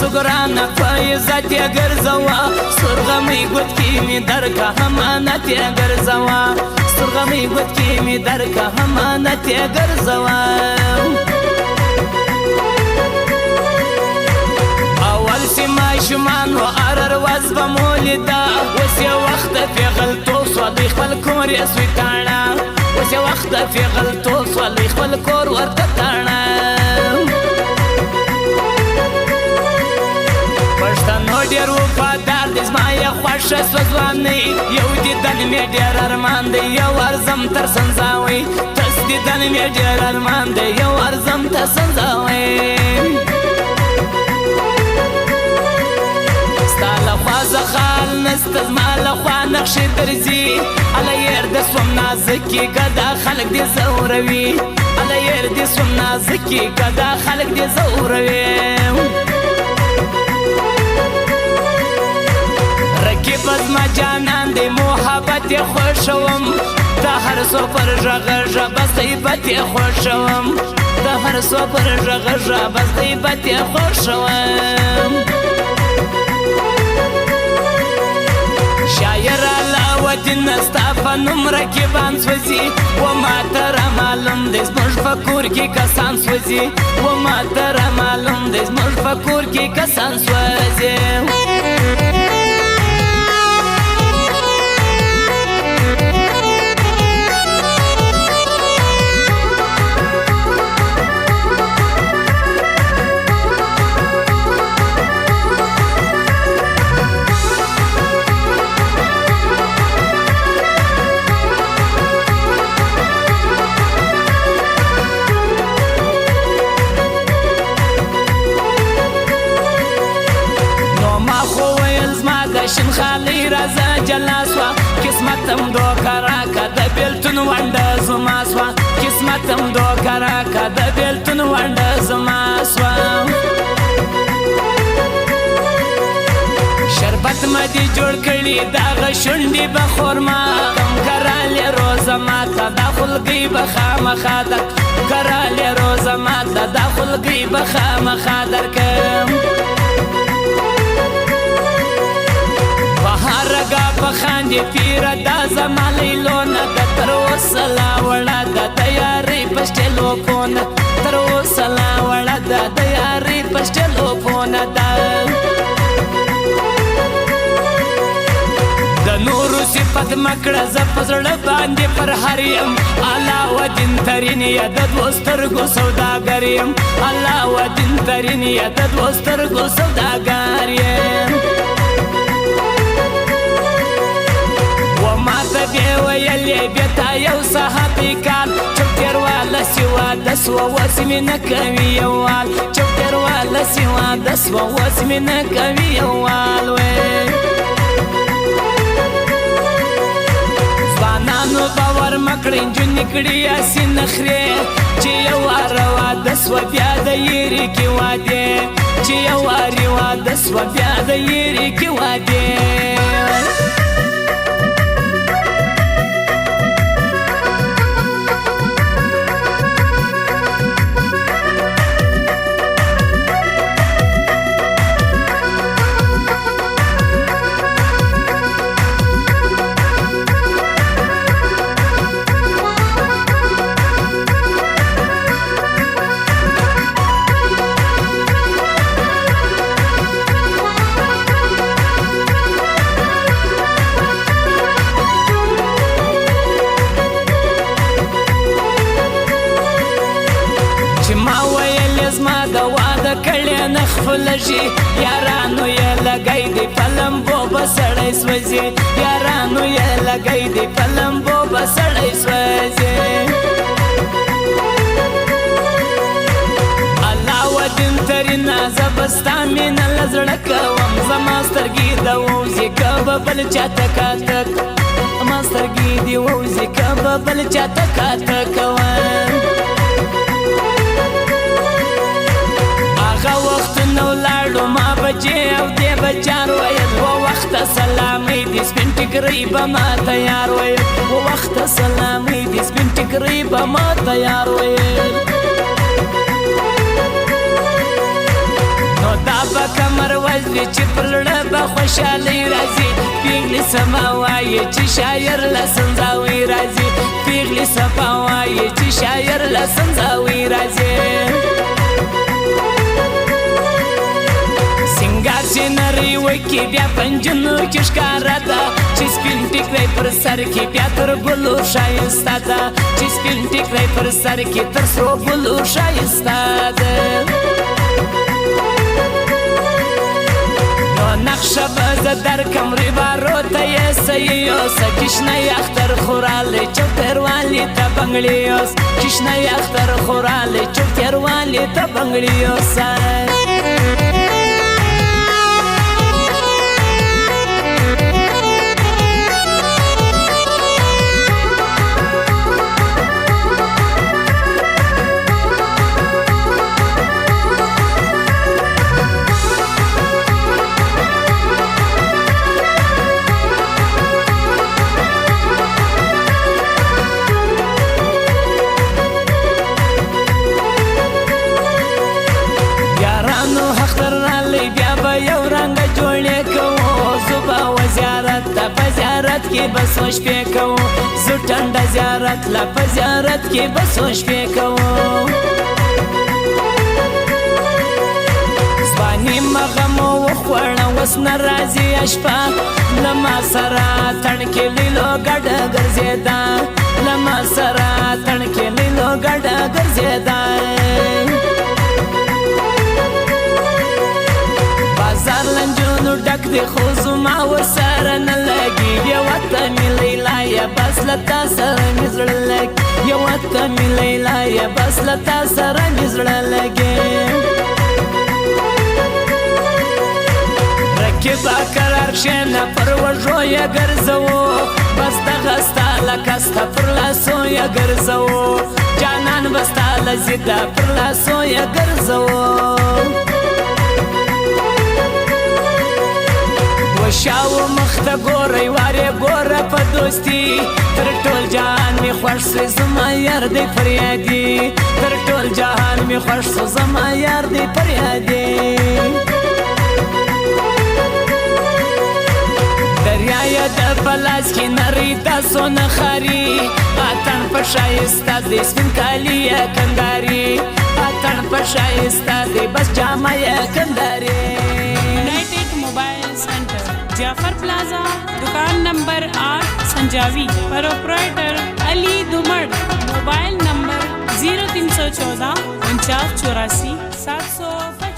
سګرانه په عزت یې ګرځوه سرغمۍ ګوت کې مې درکه امانت یې ګرځوه سرغمۍ ګوت کې مې درکه امانت یې ګرځوه اول سي ماشومان و ارر وز به مو لیده اوس یې وخته پېغلتوب سوه دوی خپل کور یې سوی تاڼه اوس یې وخته پېغلتوب سوه دوی خپل کور ورته تاڼه پښتنو ډېر وفادار دی زما یې خوښه سوه ځوانۍ یو دیدن مې ډېر ارمان دی یو ارزم تر سنځاوۍ تس دیدن مې ډېر ارمان دی یو ارزم تر سنځاوۍ ستا لخوا زخال نسته زما لخوا نقشې درځي اله ير د سوم نازکې ګدا خلک دې زوروي اله ير د سوم نازکې ګدا خلک دې زوروي رقیب زما جانان دی محبت یې خوښوم د هر څو پر غږ بس غیبت یې خوښوم د هر څو پر غږ بس غیبت یې خوښوم شاعر علاوالدین ستا په نوم رقیبان سوځي و ماته رامعلوم دی زموږ په کور کې کسان سوځي و ماته رامعلوم دی زموږ په کور کې کسان سوځي شین خالی رازه جلا سوا قسمتم دوکه راکه د بیلتون ونډه زما سوا قسمتم دوکه راکه د بیلتون ونډه زما سوا شربت مدي جوړ کړي دغه شونډې به خورما کم کرالې روزه ماته دا خلګۍ به خامخا در کرالې روزه ماته دا خلګۍ به خامخا درکم رګا په خاندې پیره دا زما لیلونه ده تر اوسه لا وړه ده د یارۍ په شټېلو پونه تر اوسه لا وړه ده د یارۍ په شټېلو پونه ده د نورو صفت مه کړه زه په زړه باندې پر هر یم علاوالدین ترین یې د دوو سترګو سوداګر یم علاوالدین ترین یې د دوو سترګو سوداګر یم ماته بیا ویلې بیا تا یو صحابي کال چوکټر والا سیوا د سوه اوس مې نه کوي یووال چوکټر والا سیوا د سوه اوس مې نه کوي یووال ځوانانو باور مه کړئ نجونې کړي اسې نخرې چې یو واره واده سوه بیا د یېرې کې وادې چې یو وارې واده سوه بیا د یېرې کې وادې لږي یارانو یې لګی دی په لمبو به سړی سوځي یارانو یې لګی دی په لمبو به سړی سوځي علاوالدین ترینه زه به ستا مینه له زړه کوم زما سترګې د ووځي که به بل چاته کاته زما سترګې دې ووځي که به بل چاته کاته کوم هغه وختونه ولاړو ما بچې او دې بچار ویل و وخته سلامۍ دې سپین ټیکرۍ به ما تیار ویل و وخته سلامۍ دې سپین ټیکرۍ به ما تیار ویل نو دا به کمر وزري چې پر زړه به خوشحالۍ راځي پیغلې سما وایي چې شاعر له سنځاوۍ راځي پیغلې سما وایي چې شاعر له سنځاوۍ راځي سنگار چې نری وکي بیا پنجنو کې ښکاره ده چې سپین ټیکری پر سر کې بیا تر ګلو ښایسته ده چې سپین ټیکری پر سر کې تر سرو ګلو ښایسته ده نو نقشه به زه درکم ریبارو ته یې صحیح اوسه کشنی اختر خورالی چوکتروالی ته بنګړي اوس کشنی اختر خورالی چوکتروالی ته بنګړي اوسه کې بسو شپې کوو زه ټنډه زیارت لا په زیارت کې بسو شپې کوو ځواني مغه مو وخوړه اوس نه راځي شپه له ما سره تڼ کې لیلو ګډه ګرځېده له ما سره تڼ کې لیلو ګډه ګرځېده بازار لنجونو ډک دی خو زما ورسره نه لګي یوه ته مې لیلا یا بس له تا سره مې زړه لګي یوه ته مې لیلا یا بس له تا سره مې زړه لګي رکیبه قرار کښېنه پر وږو یې ګرځوو بس دغه ستا لکه ستا پر لاسو یې ګرځوو جانان به ستا له ضده پر لاسو یې ګرځوو وشاو مخته ګورئ وارې ګوره په دوستي تر ټول جهان مې خوښ سو زما یار دی فریادي تر ټول جهان مې خوښ سو زما یار دی فریادي دریایه د په لاس کې نری تاسو نه خاري اتڼ په ښایسته دی سپین کالي یې کنداري اتڼ په ښایسته دی بس جامه یې کنداري United mobile centre Jafar प्लाजा दुकान नंबर 8 संजावी प्रोप्राइटर अली दुमड़ mobile number 0314 4984 725